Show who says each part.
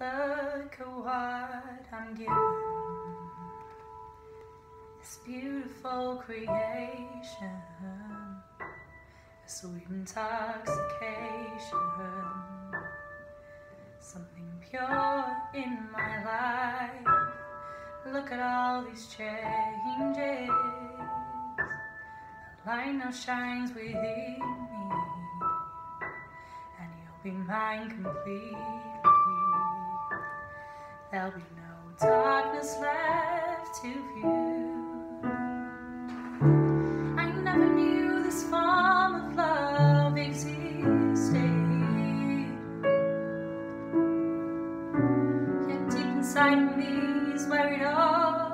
Speaker 1: Look at what I'm given, this beautiful creation, a sweet intoxication, something pure in my life. Look at all these changes, a light now shines within me, and you'll be mine completely. There'll be no darkness left to view. I never knew this form of love existed, yet deep inside of me is where it all